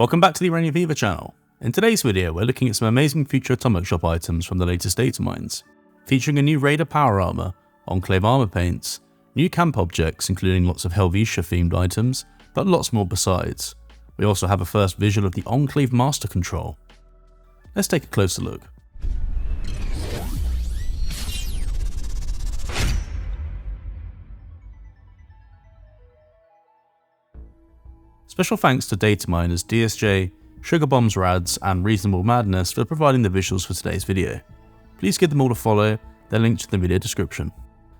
Welcome back to the Uranium Fever channel. In today's video, we're looking at some amazing future Atomic Shop items from the latest Datamines, featuring a new Raider power armor, Enclave armor paints, new camp objects including lots of Helvetia themed items, but lots more besides. We also have a first visual of the Enclave Master Control. Let's take a closer look. Special thanks to Datamines, DSJ, Sugar Bombs Rads, and Reasonable Madness for providing the visuals for today's video. Please give them all a follow, they're linked in the video description.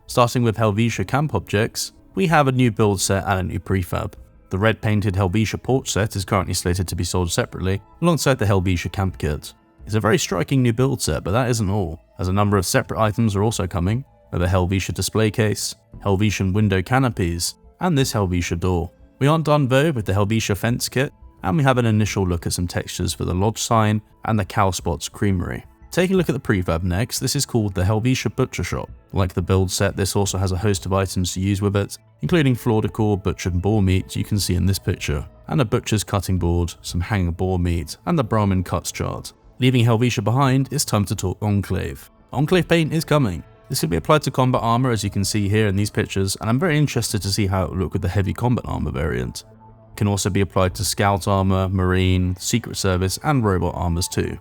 Starting with Helvetia camp objects, we have a new build set and a new prefab. The red painted Helvetia porch set is currently slated to be sold separately, alongside the Helvetia camp kit. It's a very striking new build set, but that isn't all, as a number of separate items are also coming, with a Helvetia display case, Helvetian window canopies, and this Helvetia door. We aren't done though with the Helvetia fence kit, and we have an initial look at some textures for the lodge sign and the cow spots creamery. Taking a look at the prefab next, this is called the Helvetia Butcher Shop. Like the build set, this also has a host of items to use with it, including floor decor, butchered boar meat you can see in this picture, and a butcher's cutting board, some hanging boar meat, and the Brahmin cuts chart. Leaving Helvetia behind, it's time to talk Enclave. Enclave paint is coming. This can be applied to combat armor as you can see here in these pictures, and I'm very interested to see how it will look with the heavy combat armor variant. It can also be applied to scout armor, marine, secret service, and robot armors too.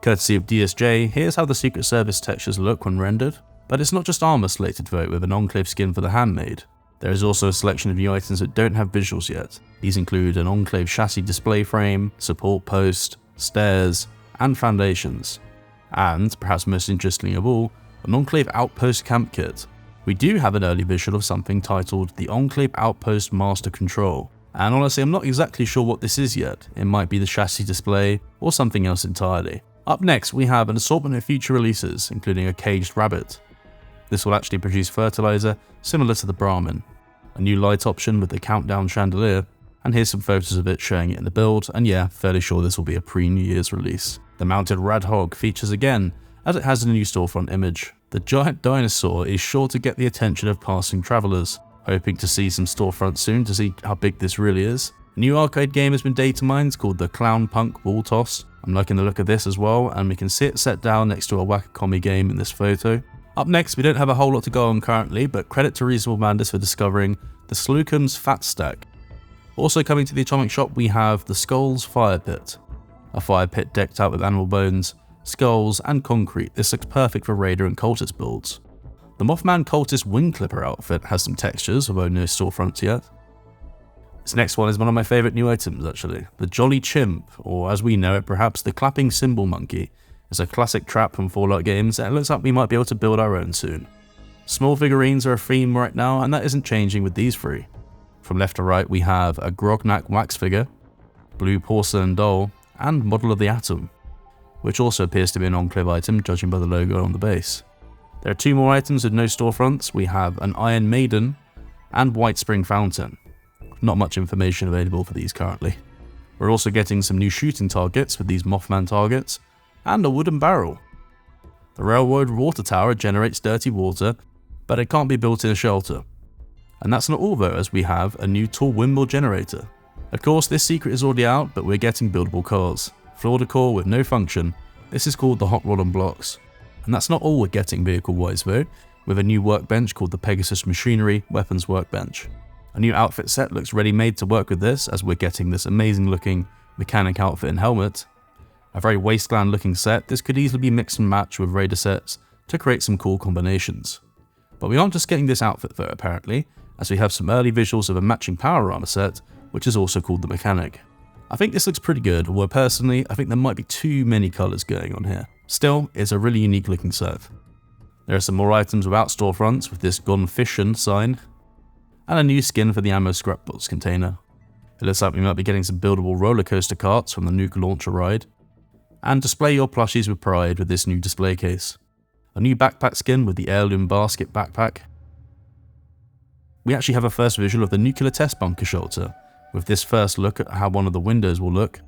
Courtesy of DSJ, here's how the secret service textures look when rendered, but it's not just armor slated for it with an Enclave skin for the handmade. There is also a selection of new items that don't have visuals yet. These include an Enclave chassis display frame, support post, stairs, and foundations. And, perhaps most interesting of all, an Enclave Outpost camp kit. We do have an early visual of something titled the Enclave Outpost Master Control, and honestly I'm not exactly sure what this is yet. It might be the chassis display or something else entirely. Up next we have an assortment of future releases, including a caged rabbit. This will actually produce fertilizer similar to the Brahmin, a new light option with the countdown chandelier, and here's some photos of it showing it in the build, and yeah, fairly sure this will be a pre-New Year's release. The mounted Rad Hog features again, as it has a new storefront image. The giant dinosaur is sure to get the attention of passing travelers, hoping to see some storefront soon to see how big this really is. A new arcade game has been Datamines called the Clown Punk Ball Toss. I'm liking the look of this as well, and we can see it set down next to a Wackocomi game in this photo. Up next, we don't have a whole lot to go on currently, but credit to Reasonable Madness for discovering the Slocum's Fat Stack. Also coming to the Atomic Shop, we have the Skulls Fire Pit. A fire pit decked out with animal bones, skulls, and concrete. This looks perfect for Raider and Cultist builds. The Mothman Cultist Wing Clipper outfit has some textures, although no storefronts yet. This next one is one of my favourite new items actually. The Jolly Chimp, or as we know it perhaps the Clapping Cymbal Monkey, is a classic trap from Fallout games, and it looks like we might be able to build our own soon. Small figurines are a theme right now, and that isn't changing with these three. From left to right we have a Grognak wax figure, blue porcelain doll, and Model of the Atom, which also appears to be an Enclave item judging by the logo on the base. There are two more items with no storefronts. We have an Iron Maiden and White Spring Fountain. Not much information available for these currently. We're also getting some new shooting targets with these Mothman targets, and a wooden barrel. The Railroad Water Tower generates dirty water, but it can't be built in a shelter. And that's not all though, as we have a new tall windmill generator. Of course this secret is already out, but we're getting buildable cars. Floor decor with no function. This is called the Hot Rod on Blocks. And that's not all we're getting vehicle wise though, with a new workbench called the Pegasus Machinery Weapons Workbench. A new outfit set looks ready made to work with this, as we're getting this amazing looking mechanic outfit and helmet. A very wasteland looking set. This could easily be mixed and matched with Raider sets to create some cool combinations. But we aren't just getting this outfit though apparently, as we have some early visuals of a matching power armor set, which is also called the Mechanic. I think this looks pretty good, although personally I think there might be too many colours going on here. Still, it's a really unique looking set. There are some more items without storefronts with this Gone Fishin' sign, and a new skin for the ammo scrapbox container. It looks like we might be getting some buildable roller coaster carts from the Nuke Launcher ride, and display your plushies with pride with this new display case. A new backpack skin with the Heirloom Basket backpack. We actually have a first visual of the nuclear test bunker shelter, with this first look at how one of the windows will look.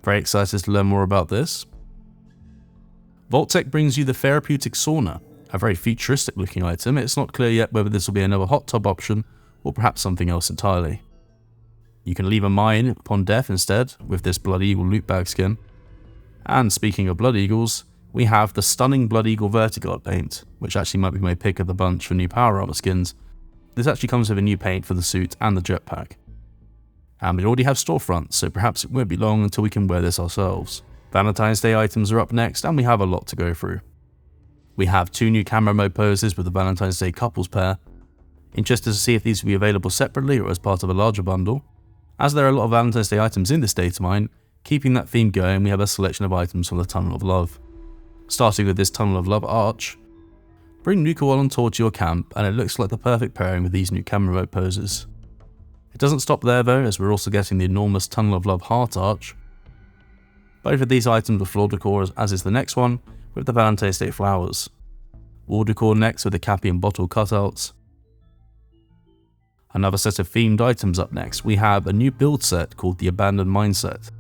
Very excited to learn more about this. Vault-Tec brings you the Therapeutic Sauna, a very futuristic looking item. It's not clear yet whether this will be another hot tub option or perhaps something else entirely. You can leave a mine upon death instead with this Blood Eagle loot bag skin. And speaking of Blood Eagles, we have the stunning Blood Eagle Vertiguard paint, which actually might be my pick of the bunch for new power armor skins. This actually comes with a new paint for the suit and the jetpack. And we already have Storefront, so perhaps it won't be long until we can wear this ourselves. Valentines Day items are up next, and we have a lot to go through. We have 2 new camera mode poses with the Valentine's Day couples pair. Interested to see if these will be available separately or as part of a larger bundle. As there are a lot of Valentine's Day items in this datamine, keeping that theme going, we have a selection of items from the Tunnel of Love. Starting with this Tunnel of Love arch. Bring Nuka while on tour to your camp, and it looks like the perfect pairing with these new camera mode poses. It doesn't stop there though, as we're also getting the enormous Tunnel of Love heart arch. Both of these items are floor decor, as is the next one, with the Valentine's Day flowers. Wall decor next with the Cappy and bottle cutouts. Another set of themed items up next. We have a new build set called the Abandoned Mine set.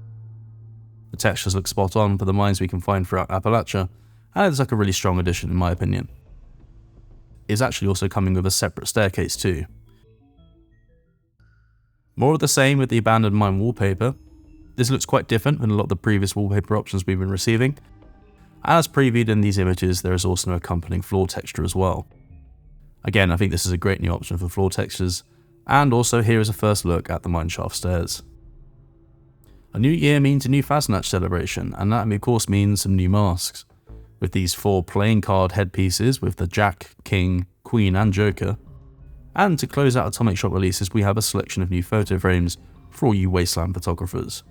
The textures look spot on for the mines we can find throughout Appalachia, and it's like a really strong addition in my opinion. It's actually also coming with a separate staircase too. More of the same with the Abandoned Mine wallpaper. This looks quite different than a lot of the previous wallpaper options we've been receiving. As previewed in these images, there is also an accompanying floor texture as well. Again, I think this is a great new option for floor textures, and also here is a first look at the mineshaft stairs. A new year means a new Fasnacht celebration, and that of course means some new masks. With these 4 playing card headpieces with the Jack, King, Queen and Joker. And to close out Atomic Shop releases, we have a selection of new photo frames for all you Wasteland photographers.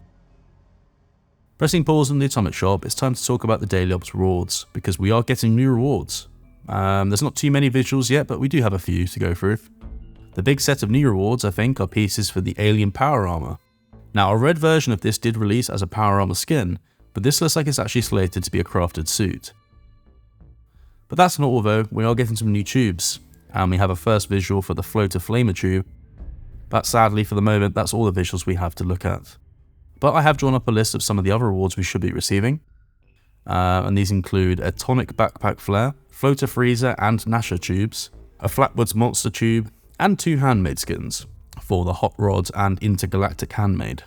Pressing pause on the Atomic Shop, it's time to talk about the Daily Ops rewards, because we are getting new rewards. There's not too many visuals yet, but we do have a few to go through. The big set of new rewards, I think, are pieces for the Alien Power Armour. Now, a red version of this did release as a Power Armour skin, but this looks like it's actually slated to be a crafted suit. But that's not all though, we are getting some new tubes, and we have a first visual for the Floater Flamer tube, but sadly for the moment that's all the visuals we have to look at. But I have drawn up a list of some of the other rewards we should be receiving, and these include a Tonic Backpack Flare, Floater Freezer and Nasher tubes, a Flatwoods Monster tube, and 2 handmade skins for the Hot Rod and Intergalactic Handmade.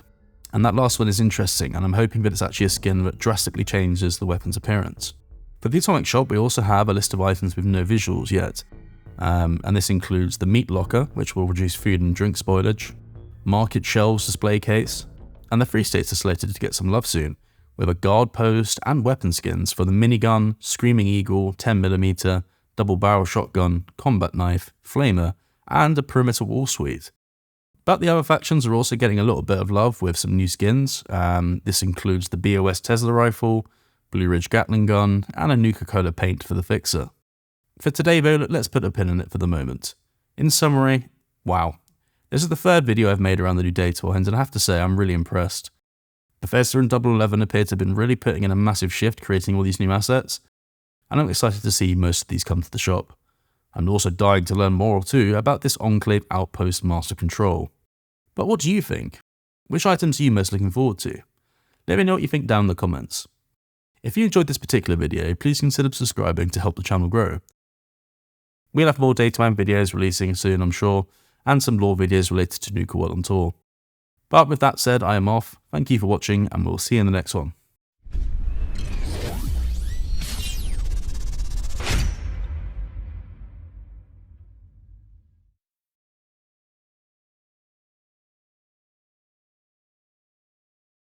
And that last one is interesting, and I'm hoping that it's actually a skin that drastically changes the weapon's appearance. For the Atomic Shop, we also have a list of items with no visuals yet, and this includes the Meat Locker, which will reduce food and drink spoilage, Market Shelves display case, and the Free States are slated to get some love soon, with a guard post and weapon skins for the Minigun, Screaming Eagle, 10mm, Double Barrel Shotgun, Combat Knife, Flamer, and a Perimeter Wall Suite. But the other factions are also getting a little bit of love with some new skins. This includes the BOS Tesla Rifle, Blue Ridge Gatling Gun, and a Nuka-Cola paint for the Fixer. For today though, let's put a pin in it for the moment. In summary, wow. This is the 3rd video I've made around the new data lines, and I have to say I'm really impressed. Bethesda and 011 appear to have been really putting in a massive shift creating all these new assets, and I'm excited to see most of these come to the shop. I'm also dying to learn more too about this Enclave Outpost Master Control. But what do you think? Which items are you most looking forward to? Let me know what you think down in the comments. If you enjoyed this particular video, please consider subscribing to help the channel grow. We'll have more Datamine videos releasing soon, I'm sure, and some lore videos related to Nuka World on Tour. But with that said, I am off. Thank you for watching, and we'll see you in the next one.